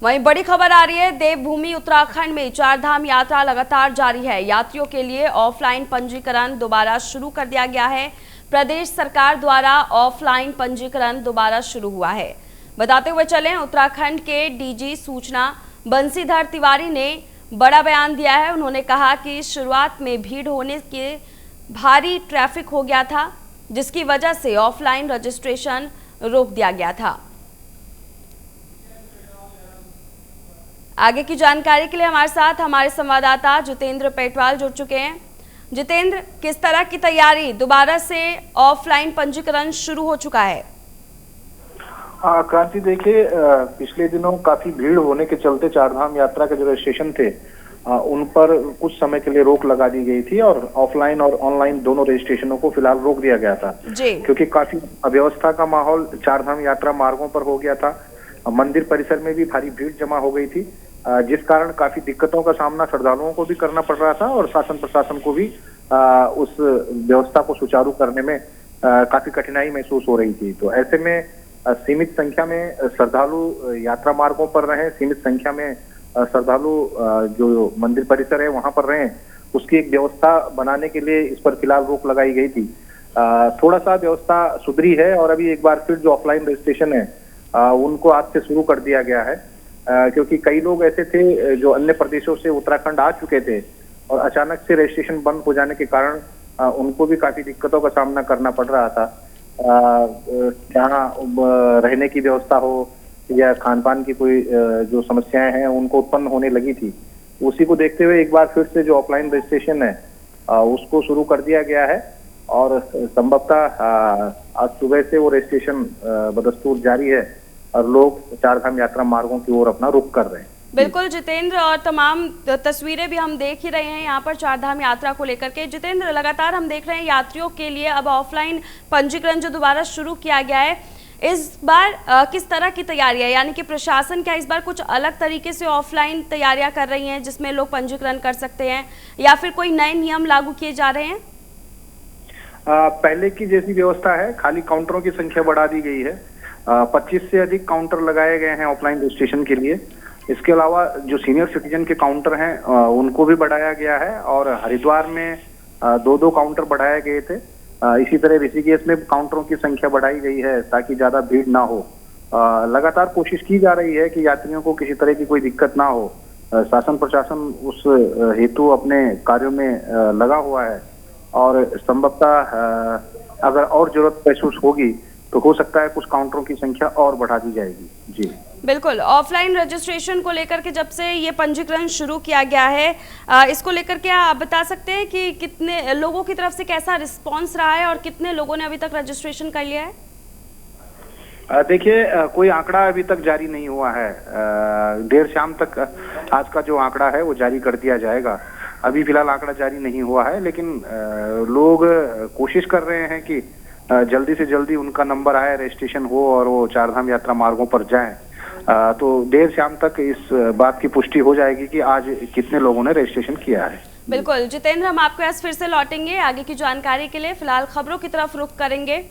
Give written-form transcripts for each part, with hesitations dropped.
वहीं बड़ी खबर आ रही है, देवभूमि उत्तराखंड में चारधाम यात्रा लगातार जारी है। यात्रियों के लिए ऑफलाइन पंजीकरण दोबारा शुरू कर दिया गया है। प्रदेश सरकार द्वारा ऑफलाइन पंजीकरण दोबारा शुरू हुआ है। बताते हुए चलें, उत्तराखंड के डीजी सूचना बंसीधर तिवारी ने बड़ा बयान दिया है। उन्होंने कहा कि शुरुआत में भीड़ होने के भारी ट्रैफिक हो गया था, जिसकी वजह से ऑफलाइन रजिस्ट्रेशन रोक दिया गया था। आगे की जानकारी के लिए हमारे साथ हमारे संवाददाता जितेंद्र पेटवाल जुड़ चुके हैं। जितेंद्र, किस तरह की तैयारी, दोबारा से ऑफलाइन पंजीकरण शुरू हो चुका है? क्रांति, देखिए, पिछले दिनों काफी भीड़ होने के चलते चारधाम यात्रा के जो रजिस्ट्रेशन थे उन पर कुछ समय के लिए रोक लगा दी गई थी और ऑफलाइन और ऑनलाइन दोनों रजिस्ट्रेशनों को फिलहाल रोक दिया गया था जी। क्योंकि काफी अव्यवस्था का माहौल चारधाम यात्रा मार्गों पर हो गया था। मंदिर परिसर में भी भारी भीड़ जमा हो गई थी, जिस कारण काफी दिक्कतों का सामना श्रद्धालुओं को भी करना पड़ रहा था और शासन प्रशासन को भी उस व्यवस्था को सुचारू करने में काफी कठिनाई महसूस हो रही थी। तो ऐसे में सीमित संख्या में श्रद्धालु यात्रा मार्गों पर रहे, सीमित संख्या में श्रद्धालु जो मंदिर परिसर है वहां पर रहे, उसकी एक व्यवस्था बनाने के लिए इस पर फिलहाल रोक लगाई गई थी। थोड़ा सा व्यवस्था सुधरी है और अभी एक बार फिर जो ऑफलाइन रजिस्ट्रेशन है उनको आज से शुरू कर दिया गया है, क्योंकि कई लोग ऐसे थे जो अन्य प्रदेशों से उत्तराखंड आ चुके थे और अचानक से रजिस्ट्रेशन बंद हो जाने के कारण उनको भी काफी दिक्कतों का सामना करना पड़ रहा था। जहाँ रहने की व्यवस्था हो या खान पान की कोई जो समस्याएं हैं उनको उत्पन्न होने लगी थी, उसी को देखते हुए एक बार फिर से जो ऑफलाइन रजिस्ट्रेशन है उसको शुरू कर दिया गया है और संभवतः आज सुबह से वो रजिस्ट्रेशन बदस्तूर जारी है और लोग चारधाम यात्रा मार्गों की ओर अपना रुख कर रहे हैं। बिल्कुल जितेंद्र, और तमाम तस्वीरें भी हम देख ही रहे हैं यहाँ पर चारधाम यात्रा को लेकर के। जितेंद्र, लगातार हम देख रहे हैं यात्रियों के लिए अब ऑफलाइन पंजीकरण जो दोबारा शुरू किया गया है, इस बार किस तरह की तैयारी है? यानी कि प्रशासन क्या इस बार कुछ अलग तरीके से ऑफलाइन तैयारियां कर रही हैं जिसमें लोग पंजीकरण कर सकते हैं, या फिर कोई नए नियम लागू किए जा रहे हैं? पहले की जैसी व्यवस्था है, खाली काउंटरों की संख्या बढ़ा दी गई है। 25 से अधिक काउंटर लगाए गए हैं ऑफलाइन रजिस्ट्रेशन के लिए। इसके अलावा जो सीनियर सिटीजन के काउंटर हैं उनको भी बढ़ाया गया है और हरिद्वार में 2-2 काउंटर बढ़ाए गए थे। इसी तरह ऋषिकेश में काउंटरों की संख्या बढ़ाई गई है ताकि ज्यादा भीड़ ना हो। लगातार कोशिश की जा रही है कि यात्रियों को किसी तरह की कोई दिक्कत ना हो। शासन प्रशासन उस हेतु अपने कार्यों में लगा हुआ है और संभवतः अगर और जरूरत महसूस होगी तो हो सकता है कुछ काउंटरों की संख्या और बढ़ा दी जाएगी। जी बिल्कुल, ऑफलाइन रजिस्ट्रेशन को लेकर के जब से ये पंजीकरण शुरू किया गया है, इसको लेकर के आप बता सकते हैं कि कितने लोगों की तरफ से कैसा रिस्पांस रहा है और कितने लोगों ने अभी तक रजिस्ट्रेशन कर लिया है? देखिए, कोई आंकड़ा अभी तक जारी नहीं हुआ है। देर शाम तक आज का जो आंकड़ा है वो जारी कर दिया जाएगा। अभी फिलहाल आंकड़ा जारी नहीं हुआ है, लेकिन लोग कोशिश कर रहे हैं कि जल्दी से जल्दी उनका नंबर आए, रजिस्ट्रेशन हो और वो चारधाम यात्रा मार्गों पर जाएं। तो देर शाम तक इस बात की पुष्टि हो जाएगी कि आज कितने लोगों ने रजिस्ट्रेशन किया है। बिल्कुल जितेंद्र, हम आपके पास फिर से लौटेंगे आगे की जानकारी के लिए। फिलहाल खबरों की तरफ रुख करेंगे।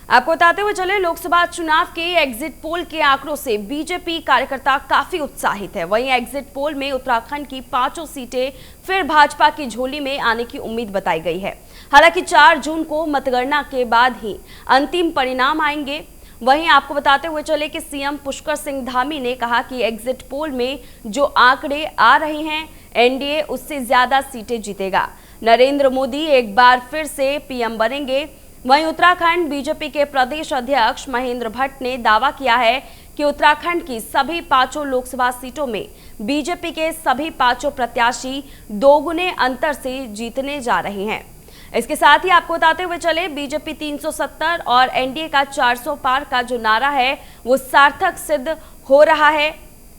आपको बताते हुए चले, लोकसभा चुनाव के एग्जिट पोल के आंकड़ों से बीजेपी कार्यकर्ता काफी उत्साहित है। वहीं एग्जिट पोल में उत्तराखंड की 5 सीटें फिर भाजपा की झोली में आने की उम्मीद बताई गई है। हालांकि 4 जून को मतगणना के बाद ही अंतिम परिणाम आएंगे। वहीं आपको बताते हुए चले कि सीएम पुष्कर सिंह धामी ने कहा कि एग्जिट पोल में जो आंकड़े आ रहे हैं, एनडीए उससे ज्यादा सीटें जीतेगा। नरेंद्र मोदी एक बार फिर से पीएम बनेंगे। वहीं उत्तराखंड बीजेपी के प्रदेश अध्यक्ष महेंद्र भट्ट ने दावा किया है कि उत्तराखंड की सभी 5 लोकसभा सीटों में बीजेपी के सभी 5 प्रत्याशी दोगुने अंतर से जीतने जा रहे हैं। इसके साथ ही आपको बताते हुए चले, बीजेपी 370 और एनडीए का 400 पार का जो नारा है वो सार्थक सिद्ध हो रहा है।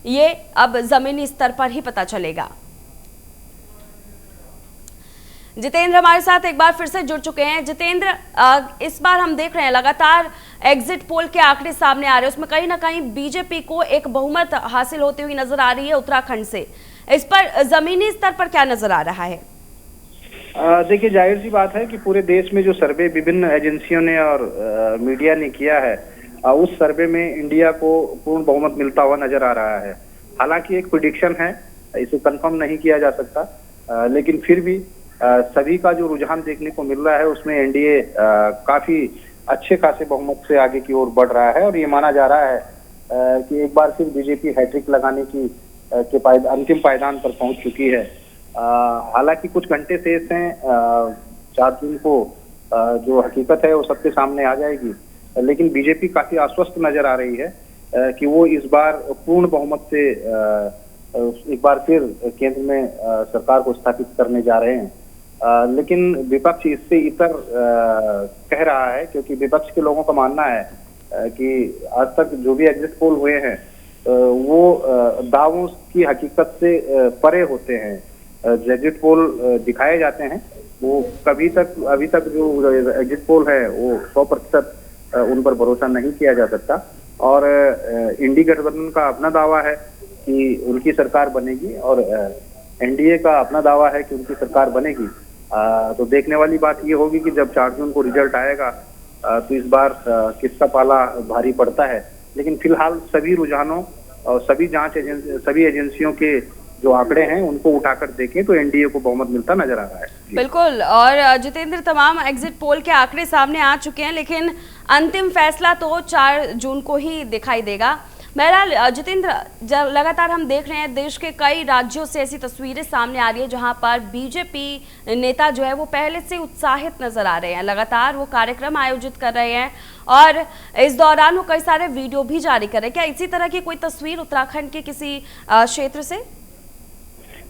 ये अब जमीनी स्तर पर ही पता चलेगा। जितेंद्र हमारे साथ एक बार फिर से जुड़ चुके हैं। जितेंद्र, इस बार हम देख रहे हैं लगातार एग्जिट पोल के आंकड़े सामने आ रहे हैं, उसमें कहीं ना कहीं बीजेपी को एक बहुमत हासिल होती हुई नजर आ रही है उत्तराखंड से। इस पर जमीनी स्तर पर क्या नजर आ रहा है? देखिए, जाहिर सी बात है कि पूरे देश में जो सर्वे विभिन्न एजेंसियों ने और मीडिया ने किया है उस सर्वे में इंडिया को पूर्ण बहुमत मिलता हुआ नजर आ रहा है। हालांकि एक प्रिडिक्शन है, इसे कंफर्म नहीं किया जा सकता, लेकिन फिर भी सभी का जो रुझान देखने को मिल रहा है उसमें एनडीए काफी अच्छे खासे बहुमत से आगे की ओर बढ़ रहा है और ये माना जा रहा है कि एक बार फिर बीजेपी हैट्रिक लगाने की अंतिम पायदान पर पहुंच चुकी है। हालांकि कुछ घंटे शेष हैं, 4 जून को जो हकीकत है वो सबके सामने आ जाएगी, लेकिन बीजेपी काफी आश्वस्त नजर आ रही है कि वो इस बार पूर्ण बहुमत से एक बार फिर केंद्र में सरकार को स्थापित करने जा रहे हैं। लेकिन विपक्ष इससे इतर कह रहा है, क्योंकि विपक्ष के लोगों का मानना है कि आज तक जो भी एग्जिट पोल हुए हैं वो दावों की हकीकत से परे होते हैं। जो एग्जिट पोल दिखाए जाते हैं वो अभी तक जो एग्जिट पोल है वो 100% उन पर भरोसा नहीं किया जा सकता। और इंडी गठबंधन का अपना दावा है कि उनकी सरकार बनेगी और एनडीए का अपना दावा है कि उनकी सरकार बनेगी। तो देखने वाली बात ये होगी कि जब 4 जून को रिजल्ट आएगा तो इस बार किसका पाला भारी पड़ता है। लेकिन फिलहाल सभी रुझानों और सभी एजेंसियों के जो आंकड़े हैं उनको उठाकर देखें तो एनडीए को बहुमत मिलता नजर आ रहा है। बिल्कुल। और जितेंद्र, तमाम एग्जिट पोल के आंकड़े सामने आ चुके हैं, लेकिन अंतिम फैसला तो 4 जून को ही दिखाई देगा। बहरहाल जितेंद्र, जब लगातार हम देख रहे हैं देश के कई राज्यों से ऐसी तस्वीरें सामने आ रही है जहां पर बीजेपी नेता जो है वो पहले से उत्साहित नजर आ रहे हैं, लगातार वो कार्यक्रम आयोजित कर रहे हैं और इस दौरान वो कई सारे वीडियो भी जारी कर रहे हैं। क्या इसी तरह की कोई तस्वीर उत्तराखंड के किसी क्षेत्र से?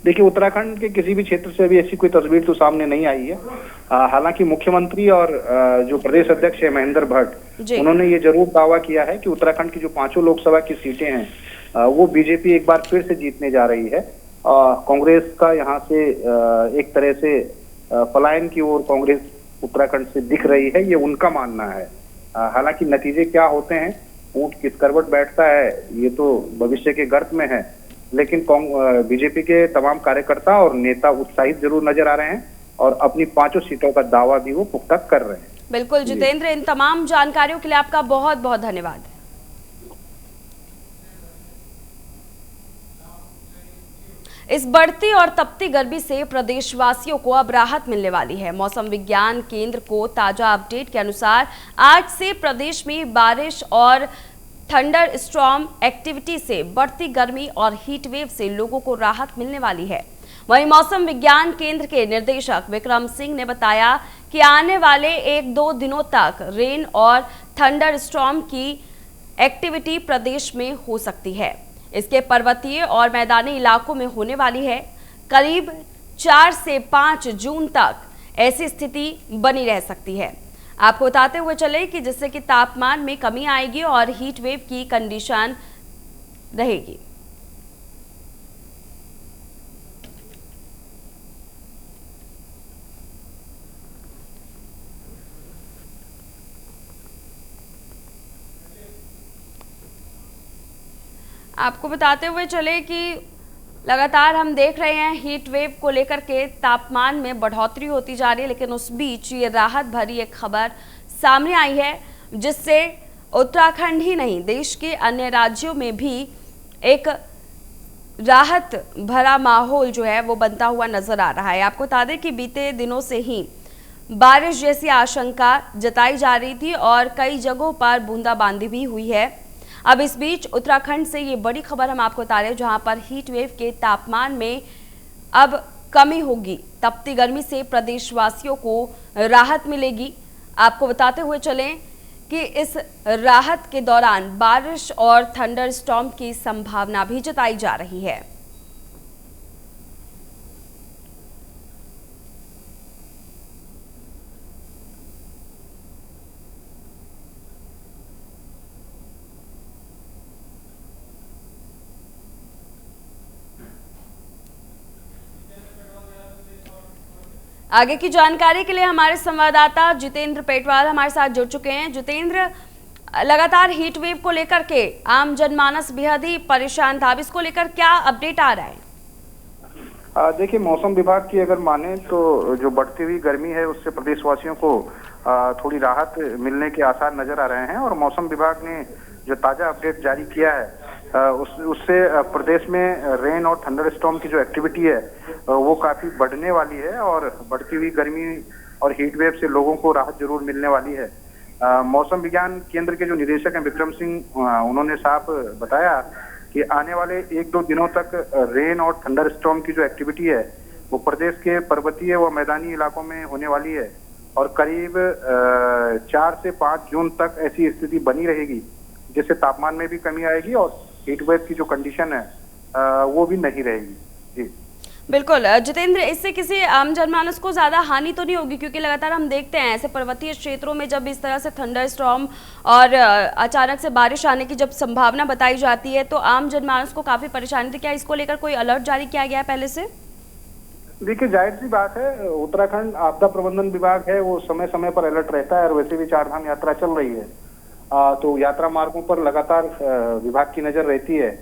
देखिए, उत्तराखंड के किसी भी क्षेत्र से अभी ऐसी कोई तस्वीर तो सामने नहीं आई है। हालांकि मुख्यमंत्री और जो प्रदेश अध्यक्ष है महेंद्र भट्ट, उन्होंने ये जरूर दावा किया है कि उत्तराखंड की जो 5 लोकसभा की सीटें हैं वो बीजेपी एक बार फिर से जीतने जा रही है। कांग्रेस का यहाँ से एक तरह से पलायन की ओर कांग्रेस उत्तराखंड से दिख रही है, ये उनका मानना है। हालांकि नतीजे क्या होते हैं, ऊंट किस करवट बैठता है, ये तो भविष्य के गर्त में है। लेकिन बीजेपी के तमाम कार्यकर्ता और नेता उत्साहित जरूर नजर आ रहे हैं और अपनी 5 सीटों का दावा भी वो पुख्ता कर रहे हैं। बिल्कुल जितेंद्र, इन तमाम जानकारियों के लिए आपका बहुत बहुत धन्यवाद। इस बढ़ती और तपती गर्मी से प्रदेशवासियों को अब राहत मिलने वाली है। मौसम विज्ञान केंद्र को ताजा अपडेट के अनुसार आज से प्रदेश में बारिश और थंडर स्टॉर्म एक्टिविटी से बढ़ती गर्मी और हीट वेव से लोगों को राहत मिलने वाली है। वहीं मौसम विज्ञान केंद्र के निदेशक विक्रम सिंह ने बताया कि आने वाले 1-2 दिनों तक रेन और थंडर स्टॉर्म की एक्टिविटी प्रदेश में हो सकती है। इसके पर्वतीय और मैदानी इलाकों में होने वाली है। करीब 4 से 5 जून तक ऐसी स्थिति बनी रह सकती है। आपको बताते हुए चले कि जिससे कि तापमान में कमी आएगी और हीट वेव की कंडीशन रहेगी। आपको बताते हुए चले कि लगातार हम देख रहे हैं हीट वेव को लेकर के तापमान में बढ़ोतरी होती जा रही है, लेकिन उस बीच ये राहत भरी एक खबर सामने आई है जिससे उत्तराखंड ही नहीं देश के अन्य राज्यों में भी एक राहत भरा माहौल जो है वो बनता हुआ नजर आ रहा है। आपको बता दें कि बीते दिनों से ही बारिश जैसी आशंका जताई जा रही थी और कई जगहों पर बूंदाबांदी भी हुई है। अब इस बीच उत्तराखंड से ये बड़ी खबर हम आपको बता रहे हैं जहां पर हीट वेव के तापमान में अब कमी होगी। तपती गर्मी से प्रदेशवासियों को राहत मिलेगी। आपको बताते हुए चलें कि इस राहत के दौरान बारिश और थंडर स्टॉर्म की संभावना भी जताई जा रही है। आगे की जानकारी के लिए हमारे संवाददाता जितेंद्र पेटवाल हमारे साथ जुड़ चुके हैं। जितेंद्र, लगातार हीट वेव को लेकर के आम जनमानस बेहद ही परेशान था, अब इसको लेकर क्या अपडेट आ रहा है? देखिए, मौसम विभाग की अगर माने तो जो बढ़ती हुई गर्मी है उससे प्रदेशवासियों को थोड़ी राहत मिलने के आसार नजर आ रहे हैं। और मौसम विभाग ने जो ताजा अपडेट जारी किया है उससे प्रदेश में रेन और थंडर स्टॉर्म की जो एक्टिविटी है वो काफी बढ़ने वाली है और बढ़ती हुई गर्मी और हीट वेव से लोगों को राहत जरूर मिलने वाली है। मौसम विज्ञान केंद्र के जो निदेशक हैं विक्रम सिंह, उन्होंने साफ बताया कि आने वाले 1-2 दिनों तक रेन और थंडर स्टॉर्म की जो एक्टिविटी है वो प्रदेश के पर्वतीय व मैदानी इलाकों में होने वाली है और करीब 4 से 5 जून तक ऐसी स्थिति बनी रहेगी, जिससे तापमान में भी कमी आएगी और हीट वेव की जो कंडीशन है वो भी नहीं रहेगी। जी बिल्कुल जितेंद्र, इससे किसी आम जनमानस को ज्यादा हानि तो नहीं होगी, क्योंकि लगातार हम देखते हैं ऐसे पर्वतीय क्षेत्रों में जब इस तरह से थंडर स्टॉर्म और अचानक से बारिश आने की जब संभावना बताई जाती है तो आम जनमानस को काफी परेशानी थी। क्या इसको लेकर कोई अलर्ट जारी किया गया है पहले से? देखिए, जाहिर सी बात है, उत्तराखंड आपदा प्रबंधन विभाग है वो समय समय पर अलर्ट रहता है और वैसे भी चारधाम यात्रा चल रही है तो यात्रा मार्गों पर लगातार विभाग की नजर रहती है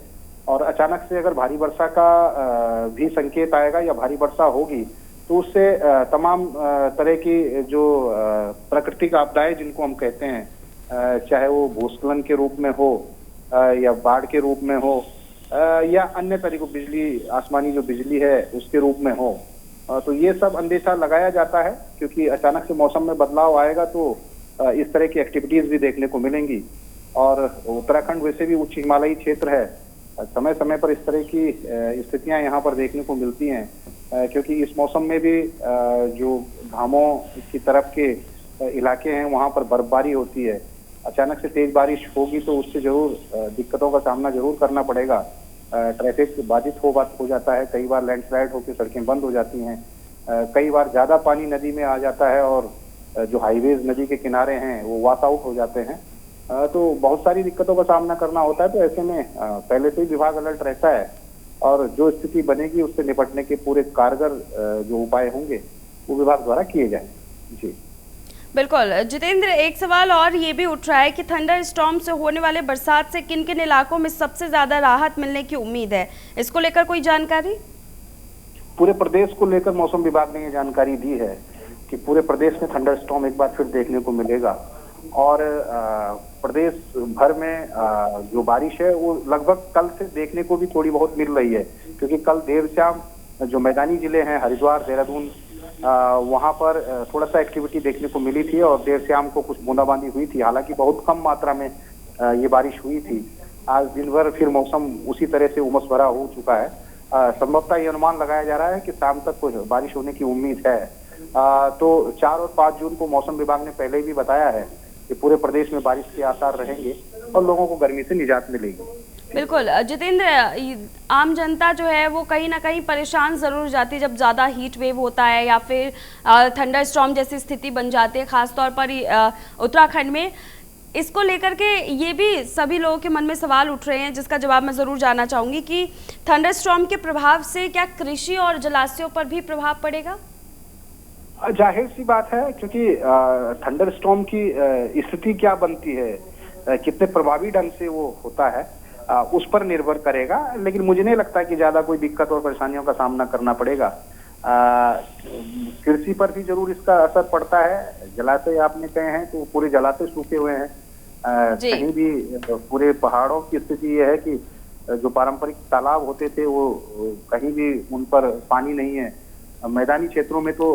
और अचानक से अगर भारी वर्षा का भी संकेत आएगा या भारी वर्षा होगी तो उससे तमाम तरह की जो प्राकृतिक आपदाएं जिनको हम कहते हैं, चाहे वो भूस्खलन के रूप में हो या बाढ़ के रूप में हो या अन्य तरीकों बिजली, आसमानी जो बिजली है उसके रूप में हो, तो ये सब अंदेशा लगाया जाता है क्योंकि अचानक से मौसम में बदलाव आएगा तो इस तरह की एक्टिविटीज भी देखने को मिलेंगी। और उत्तराखंड वैसे भी उच्च हिमालयी क्षेत्र है, समय समय पर इस तरह की स्थितियां यहाँ पर देखने को मिलती हैं क्योंकि इस मौसम में भी जो घामों की तरफ के इलाके हैं वहाँ पर बर्फबारी होती है। अचानक से तेज बारिश होगी तो उससे जरूर दिक्कतों का सामना जरूर करना पड़ेगा। ट्रैफिक बाधित हो जाता है, कई बार लैंडस्लाइड होकर सड़कें बंद हो जाती हैं, कई बार ज्यादा पानी नदी में आ जाता है और जो हाईवेज नदी के किनारे हैं वो वॉश आउट हो जाते हैं, तो बहुत सारी दिक्कतों का सामना करना होता है। तो ऐसे में पहले से ही विभाग अलर्ट रहता है और जो स्थिति बनेगी उससे निपटने के पूरे कारगर जो उपाय होंगे वो विभाग द्वारा किए जाएंगे। जी बिल्कुल जितेंद्र, एक सवाल और ये भी उठ रहा है कि थंडर स्टॉर्म से होने वाले बरसात से किन किन इलाकों में सबसे ज्यादा राहत मिलने की उम्मीद है, इसको लेकर कोई जानकारी? पूरे प्रदेश को लेकर मौसम विभाग ने ये जानकारी दी है कि पूरे प्रदेश में थंडर स्टॉर्म एक बार फिर देखने को मिलेगा और प्रदेश भर में जो बारिश है वो लगभग कल से देखने को भी थोड़ी बहुत मिल रही है क्योंकि कल देर शाम जो मैदानी जिले हैं हरिद्वार, देहरादून, वहां पर थोड़ा सा एक्टिविटी देखने को मिली थी और देर शाम को कुछ बूंदाबांदी हुई थी, हालांकि बहुत कम मात्रा में ये बारिश हुई थी। आज दिन भर फिर मौसम उसी तरह से उमस भरा हो चुका है। संभवतः ये अनुमान लगाया जा रहा है कि शाम तक कुछ बारिश होने की उम्मीद है। तो 4 और 5 जून को मौसम विभाग ने पहले भी बताया है कि पूरे प्रदेश में बारिश के आसार रहेंगे और लोगों को गर्मी से निजात मिलेगी। बिल्कुल जितेंद्र, आम जनता जो है वो कहीं ना कहीं परेशान जरूर जाती है जब ज़्यादा हीट वेव होता है या फिर थंडर स्टॉर्म जैसी स्थिति बन जाती है, खासतौर पर उत्तराखंड में। इसको लेकर के ये भी सभी लोगों के मन में सवाल उठ रहे हैं जिसका जवाब मैं ज़रूर जानना चाहूँगी कि थंडर स्टॉर्म के प्रभाव से क्या कृषि और जलाशयों पर भी प्रभाव पड़ेगा? जाहिर सी बात है क्योंकि थंडर स्टॉर्म की स्थिति क्या बनती है, कितने प्रभावी ढंग से वो होता है उस पर निर्भर करेगा, लेकिन मुझे नहीं लगता कि ज्यादा कोई दिक्कत और परेशानियों का सामना करना पड़ेगा। कृषि पर भी जरूर इसका असर पड़ता है। जलाशय आपने कहे हैं तो पूरे जलाशय सूखे हुए हैं, कहीं भी पूरे पहाड़ों की स्थिति यह है कि जो पारंपरिक तालाब होते थे वो कहीं भी उन पर पानी नहीं है। मैदानी क्षेत्रों में तो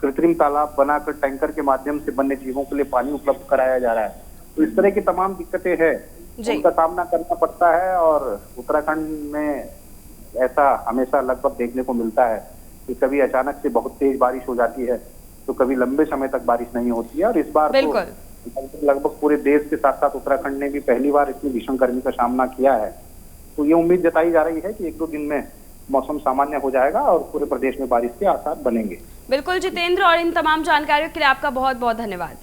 कृत्रिम तालाब बनाकर टैंकर के माध्यम से वन्य जीवों के लिए पानी उपलब्ध कराया जा रहा है। तो इस तरह की तमाम दिक्कतें हैं, उनका सामना करना पड़ता है और उत्तराखंड में ऐसा हमेशा लगभग देखने को मिलता है कि कभी अचानक से बहुत तेज बारिश हो जाती है तो कभी लंबे समय तक बारिश नहीं होती है। और इस बार तो लगभग पूरे देश के साथ साथ उत्तराखंड ने भी पहली बार इतनी भीषण गर्मी का सामना किया है। तो ये उम्मीद जताई जा रही है कि 1-2 दिन में मौसम सामान्य हो जाएगा और पूरे प्रदेश में बारिश के आसार बनेंगे। बिल्कुल जितेंद्र, और इन तमाम जानकारियों के लिए आपका बहुत बहुत धन्यवाद।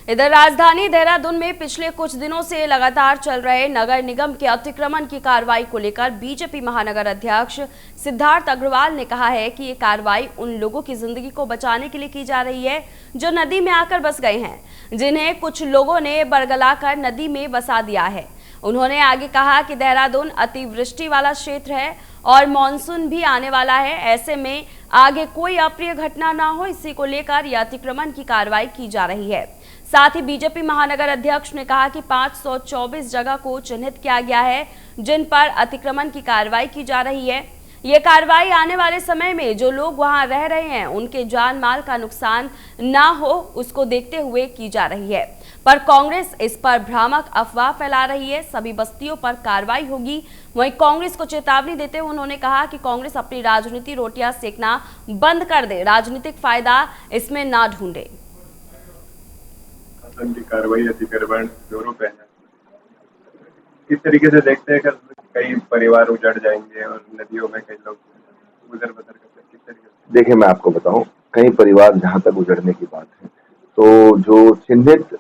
इधर राजधानी देहरादून में पिछले कुछ दिनों से लगातार चल रहे नगर निगम के अतिक्रमण की कार्रवाई को लेकर बीजेपी महानगर अध्यक्ष सिद्धार्थ अग्रवाल ने कहा है कि ये कार्रवाई उन लोगों की जिंदगी को बचाने के लिए की जा रही है जो नदी में आकर बस गए हैं, जिन्हें कुछ लोगों ने बरगलाकर नदी में बसा दिया है। उन्होंने आगे कहा कि देहरादून अतिवृष्टि वाला क्षेत्र है और मानसून भी आने वाला है, ऐसे में आगे कोई अप्रिय घटना ना हो, इसी को लेकर यह अतिक्रमण की कार्रवाई की जा रही है। साथ ही बीजेपी महानगर अध्यक्ष ने कहा कि 524 जगह को चिन्हित किया गया है जिन पर अतिक्रमण की कार्रवाई की जा रही है। ये कार्रवाई आने वाले समय में जो लोग वहां रह रहे हैं उनके जान माल का नुकसान ना हो उसको देखते हुए की जा रही है। पर कांग्रेस इस पर भ्रामक अफवाह फैला रही है। सभी बस्तियों पर कार्रवाई होगी। वहीं कांग्रेस को चेतावनी देते हुए उन्होंने कहा कि कांग्रेस अपनी राजनीति रोटियां सेकना बंद कर दे, राजनीतिक फायदा इसमें ना ढूंढे। शासन की कार्रवाई अतिक्रमण जोरों पे है। किस तरीके से देखते हैं कि कई परिवार उजड़ जाएंगे और नदियों में कई लोग गुजर बसर करते हैं, किस तरीके से? देखिए, मैं आपको बताऊं, कई परिवार जहां तक उजड़ने की बात है तो जो चिन्हित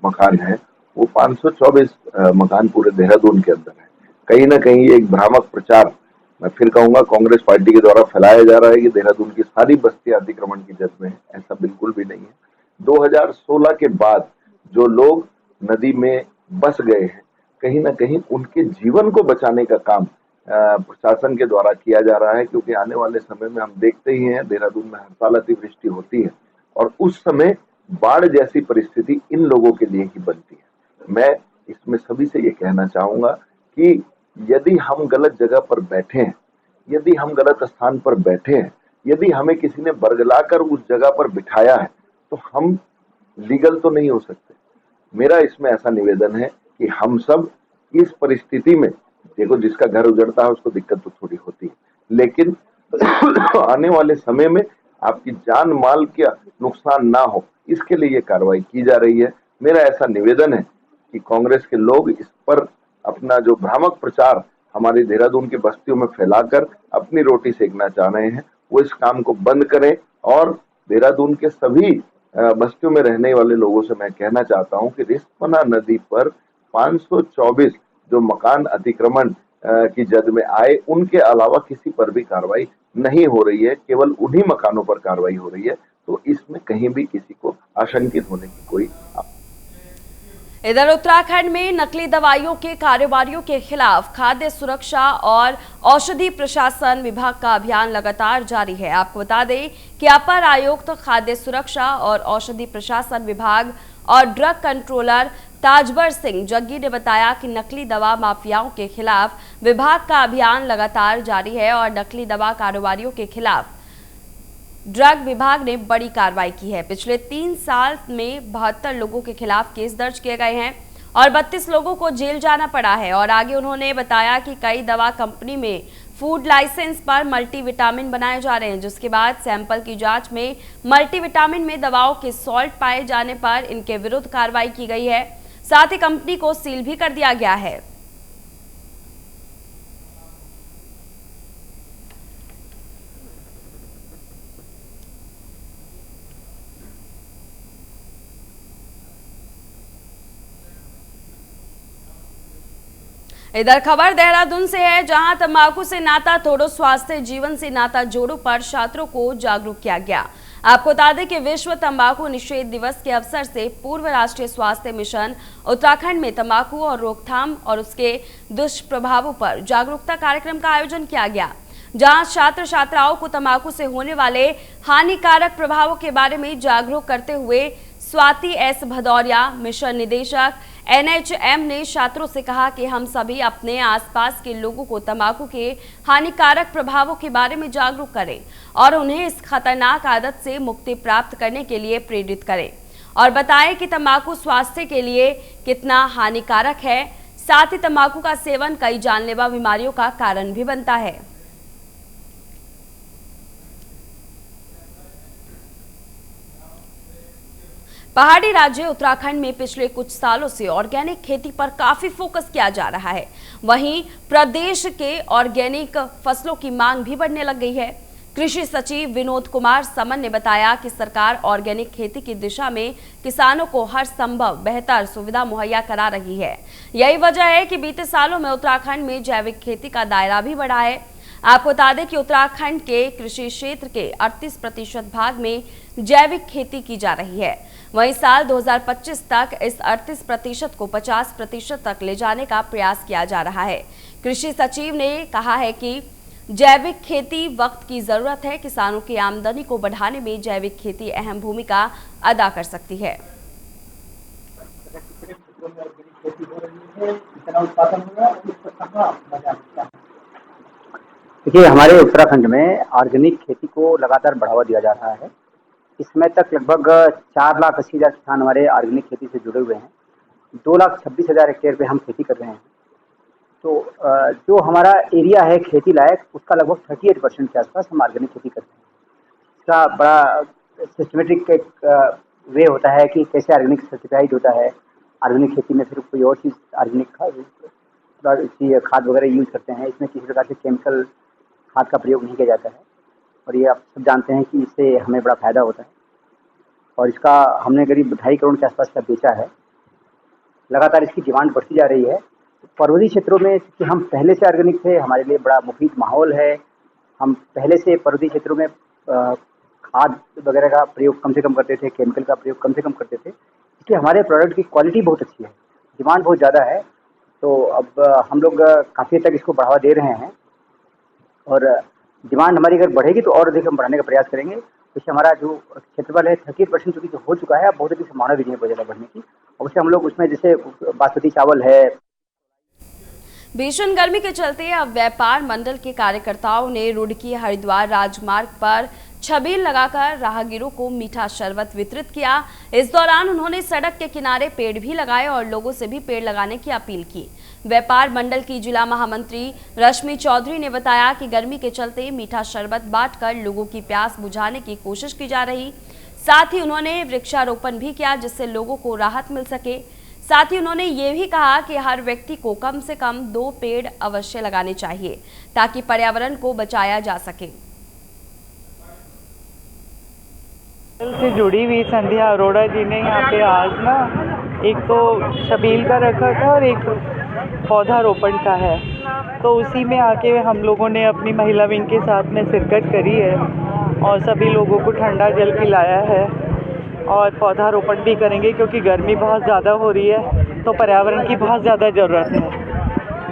मकान है वो 524 मकान पूरे देहरादून के अंदर है। कहीं ना कहीं एक भ्रामक प्रचार, मैं फिर कहूंगा, कांग्रेस पार्टी के द्वारा फैलाया जा रहा है कि देहरादून की सारी बस्तियां अतिक्रमण की जद में है। ऐसा बिल्कुल भी नहीं है। 2016 के बाद जो लोग नदी में बस गए हैं, कहीं ना कहीं उनके जीवन को बचाने का काम प्रशासन के द्वारा किया जा रहा है, क्योंकि आने वाले समय में हम देखते ही हैं देहरादून में हर साल अतिवृष्टि होती है और उस समय बाढ़ जैसी परिस्थिति इन लोगों के लिए ही बनती है। मैं इसमें सभी से ये कहना चाहूंगा कि यदि हम गलत जगह पर बैठे हैं, यदि हम गलत स्थान पर बैठे हैं, यदि हमें किसी ने बरगलाकर उस जगह पर बिठाया है तो हम लीगल तो नहीं हो सकते। मेरा इसमें ऐसा निवेदन है कि हम सब इस परिस्थिति में, देखो, जिसका घर उजड़ता है उसको दिक्कत तो थोड़ी होती है, लेकिन आने वाले समय में आपकी जान माल का नुकसान ना हो, इसके लिए ये कार्रवाई की जा रही है। मेरा ऐसा निवेदन है कि कांग्रेस के लोग इस पर अपना जो भ्रामक प्रचार हमारे देहरादून की बस्तियों में फैलाकर अपनी रोटी सेकना चाह रहे हैं, वो इस काम को बंद करें। और देहरादून के सभी बस्तियों में रहने वाले लोगों से मैं कहना चाहता हूं कि रिस्पना नदी पर 524 जो मकान अतिक्रमण की जद में आए, उनके अलावा किसी पर भी कार्रवाई नहीं हो रही है, केवल उन्हीं मकानों पर कार्रवाई हो रही है। तो इसमें कहीं भी किसी को आशंकित होने की कोई। इधर उत्तराखंड में नकली दवाइयों के कारोबारियों के खिलाफ खाद्य सुरक्षा और औषधि प्रशासन विभाग का अभियान लगातार जारी है। आपको बता दें कि अपर आयुक्त खाद्य सुरक्षा और औषधि प्रशासन विभाग और ड्रग कंट्रोलर ताजवर सिंह जग्गी ने बताया कि नकली दवा माफियाओं के खिलाफ विभाग का अभियान लगातार जारी है और नकली दवा कारोबारियों के खिलाफ ड्रग विभाग ने बड़ी कार्रवाई की है। पिछले 3 साल में 72 लोगों के खिलाफ केस दर्ज किए गए हैं और 32 लोगों को जेल जाना पड़ा है। और आगे उन्होंने बताया कि कई दवा कंपनी में फूड लाइसेंस पर मल्टीविटामिन बनाए जा रहे हैं, जिसके बाद सैंपल की जांच में मल्टीविटामिन में दवाओं के सॉल्ट पाए जाने पर इनके विरुद्ध कार्रवाई की गई है। साथ ही कंपनी को सील भी कर दिया गया है। इधर खबर देहरादून से है, जहां तंबाकू से नाता तोड़ो, स्वास्थ्य जीवन से नाता जोड़ो पर छात्रों को जागरूक किया गया। आपको बता दें कि विश्व तंबाकू निषेध दिवस के अवसर से पूर्व राष्ट्रीय स्वास्थ्य मिशन उत्तराखंड में तंबाकू और रोकथाम और उसके दुष्प्रभावों पर जागरूकता कार्यक्रम का आयोजन किया गया, जहां छात्र छात्राओं को तंबाकू से होने वाले हानिकारक प्रभावों के बारे में जागरूक करते हुए स्वाति एस भदौरिया, मिशन निदेशक NHM ने छात्रों से कहा कि हम सभी अपने आसपास के लोगों को तंबाकू के हानिकारक प्रभावों के बारे में जागरूक करें और उन्हें इस खतरनाक आदत से मुक्ति प्राप्त करने के लिए प्रेरित करें और बताएं कि तंबाकू स्वास्थ्य के लिए कितना हानिकारक है। साथ ही तंबाकू का सेवन कई जानलेवा बीमारियों का कारण भी बनता है। पहाड़ी राज्य उत्तराखंड में पिछले कुछ सालों से ऑर्गेनिक खेती पर काफी फोकस किया जा रहा है। वहीं प्रदेश के ऑर्गेनिक फसलों की मांग भी बढ़ने लग गई है। कृषि सचिव विनोद कुमार समन ने बताया कि सरकार ऑर्गेनिक खेती की दिशा में किसानों को हर संभव बेहतर सुविधा मुहैया करा रही है। यही वजह है कि बीते सालों में उत्तराखंड में जैविक खेती का दायरा भी बढ़ा है। आपको बता दें कि उत्तराखंड के कृषि क्षेत्र के 38% भाग में जैविक खेती की जा रही है। वहीं साल 2025 तक इस 38% को 50% तक ले जाने का प्रयास किया जा रहा है। कृषि सचिव ने कहा है कि जैविक खेती वक्त की जरूरत है। किसानों की आमदनी को बढ़ाने में जैविक खेती अहम भूमिका अदा कर सकती है। देखिए, हमारे उत्तराखंड में ऑर्गेनिक खेती को लगातार बढ़ावा दिया जा रहा है। इस समय तक लगभग 4,80,000 किसान हमारे ऑर्गेनिक खेती से जुड़े हुए हैं। 2,26,000 हेक्टेयर पे हम खेती कर रहे हैं। तो जो हमारा एरिया है खेती लायक, उसका लगभग 38% के आसपास हम ऑर्गेनिक खेती करते हैं। इसका बड़ा सिस्टमेटिक एक वे होता है कि कैसे ऑर्गेनिक सर्टिफाइड होता है। ऑर्गेनिक खेती में फिर कोई और चीज़ ऑर्गेनिक खाद वगैरह यूज करते हैं। इसमें किसी प्रकार से केमिकल खाद का प्रयोग नहीं किया जाता है और ये आप सब जानते हैं कि इससे हमें बड़ा फायदा होता है। और इसका हमने करीब 2.5 करोड़ के आसपास का बेचा है। लगातार इसकी डिमांड बढ़ती जा रही है। पर्वतीय क्षेत्रों में क्योंकि हम पहले से ऑर्गेनिक थे, हमारे लिए बड़ा मुफीद माहौल है। हम पहले से पर्वतीय क्षेत्रों में खाद वगैरह का प्रयोग कम से कम करते थे, केमिकल का प्रयोग कम से कम करते थे, इसलिए हमारे प्रोडक्ट की क्वालिटी बहुत अच्छी है, डिमांड बहुत ज़्यादा है। तो अब हम लोग काफ़ी हद तक इसको बढ़ावा दे रहे हैं और डिमांड हमारी अगर बढ़ेगी तो और अधिक हम बढ़ाने का प्रयास करेंगे। इससे हमारा जो क्षेत्रफल है 38% चूँकि हो चुका है, अब बहुत अधिक संभावना भी नहीं है बहुत ज़्यादा बढ़ने की। और उससे हम लोग उसमें जैसे बासमती चावल है। भीषण गर्मी के चलते अब व्यापार मंडल के कार्यकर्ताओं ने रुड़की हरिद्वार राजमार्ग पर छबील लगाकर राहगीरों को मीठा शरबत वितरित किया। इस दौरान उन्होंने सड़क के किनारे पेड़ भी लगाए और लोगों से भी पेड़ लगाने की अपील की। व्यापार मंडल की जिला महामंत्री रश्मि चौधरी ने बताया कि गर्मी के चलते मीठा शरबत बांटकर लोगों की प्यास बुझाने की कोशिश की जा रही। साथ ही उन्होंने वृक्षारोपण भी किया जिससे लोगों को राहत मिल सके। साथ ही उन्होंने ये भी कहा कि हर व्यक्ति को कम से कम 2 पेड़ अवश्य लगाने चाहिए ताकि पर्यावरण को बचाया जा सके। से जुड़ी हुई संध्या अरोड़ा जी ने यहाँ पे आज ना एक तो छबील का रखा था और एक पौधारोपण का है, तो उसी में आके हम लोगों ने अपनी महिला विंग के साथ में शिरकत करी है और सभी लोगों को ठंडा जल पिलाया है और पौधारोपण भी करेंगे क्योंकि गर्मी बहुत ज़्यादा हो रही है तो पर्यावरण की बहुत ज़्यादा ज़रूरत है।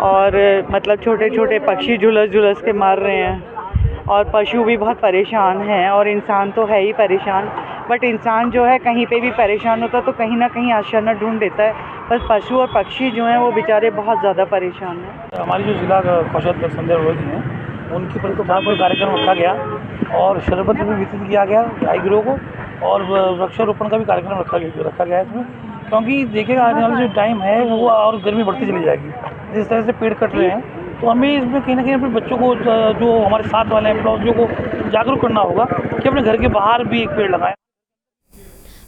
और मतलब छोटे छोटे पक्षी झुलस के मार रहे हैं और पशु भी बहुत परेशान हैं और इंसान तो है ही परेशान, बट इंसान जो है कहीं पे भी परेशान होता तो कहीं ना कहीं आश्रय ढूंढ देता है, पर पशु और पक्षी जो हैं वो बेचारे बहुत ज़्यादा परेशान हैं। हमारी जो जिला कौशल संध्या अरोड़ा जी हैं उनकी परिक्रमा पर कार्यक्रम रखा गया और शरबत भी वितरित किया गया राहगीरों को और वृक्षारोपण का भी कार्यक्रम रखा गया इसमें, क्योंकि देखिएगा आने वाला जो टाइम है वो और गर्मी बढ़ती चली जाएगी। जिस तरह से पेड़ कट रहे हैं तो हमें इसमें कहीं ना कहीं अपने बच्चों को जो हमारे साथ वाले एम्प्लॉयज़ को जागरूक करना होगा कि अपने घर के बाहर भी एक पेड़ लगाएं।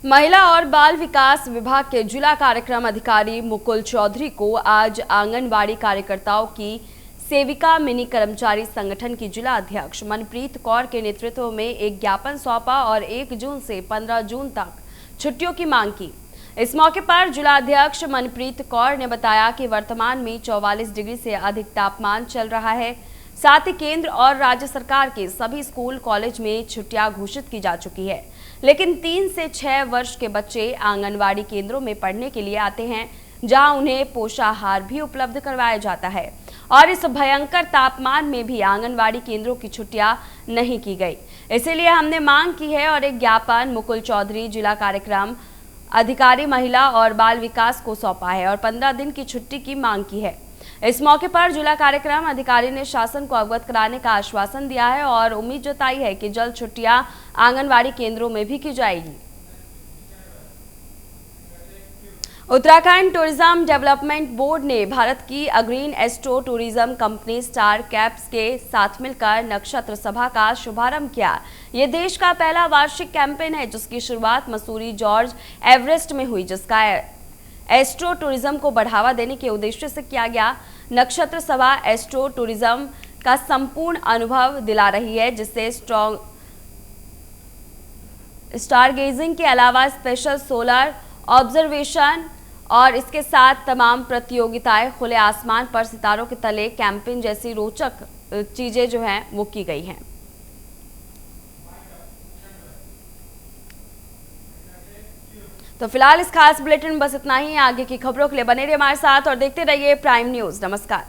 महिला और बाल विकास विभाग के जिला कार्यक्रम अधिकारी मुकुल चौधरी को आज आंगनबाड़ी कार्यकर्ताओं की सेविका मिनी कर्मचारी संगठन की जिला अध्यक्ष मनप्रीत कौर के नेतृत्व में एक ज्ञापन सौंपा और 1 जून से 15 जून तक छुट्टियों की मांग की। इस मौके पर जिला अध्यक्ष मनप्रीत कौर ने बताया कि वर्तमान में 44 डिग्री से अधिक तापमान चल रहा है। साथ ही केंद्र और राज्य सरकार के सभी स्कूल कॉलेज में छुट्टियां घोषित की जा चुकी है, लेकिन 3 से 6 वर्ष के बच्चे आंगनवाड़ी केंद्रों में पढ़ने के लिए आते हैं जहां उन्हें पोषाहार भी उपलब्ध करवाया जाता है और इस भयंकर तापमान में भी आंगनवाड़ी केंद्रों की छुट्टियां नहीं की गई। इसीलिए हमने मांग की है और एक ज्ञापन मुकुल चौधरी जिला कार्यक्रम अधिकारी महिला और बाल विकास को सौंपा है और 15 दिन की छुट्टी की मांग की है। इस मौके पर जिला कार्यक्रम अधिकारी ने शासन को अवगत कराने का आश्वासन दिया है और उम्मीद जताई है कि जल्द छुट्टियां आंगनवाड़ी केंद्रों में भी की जाएगी। उत्तराखंड टूरिज्म डेवलपमेंट बोर्ड ने भारत की अग्रणी astro tourism company star caps के साथ मिलकर नक्षत्र सभा का शुभारंभ किया। ये देश का पहला वार्षिक कैंपेन है जिसकी शुरुआत मसूरी जॉर्ज एवरेस्ट में हुई, जिसका एस्ट्रो टूरिज्म को बढ़ावा देने के उद्देश्य से किया गया। नक्षत्र सभा एस्ट्रो टूरिज्म का संपूर्ण अनुभव दिला रही है, जिससे स्टार गेजिंग के अलावा स्पेशल सोलर ऑब्जर्वेशन और इसके साथ तमाम प्रतियोगिताएं, खुले आसमान पर सितारों के तले कैंपिंग जैसी रोचक चीजें जो हैं वो की गई हैं। तो फिलहाल इस खास बुलेटिन में बस इतना ही। आगे की खबरों के लिए बने रहिए हमारे साथ और देखते रहिए प्राइम न्यूज़। नमस्कार।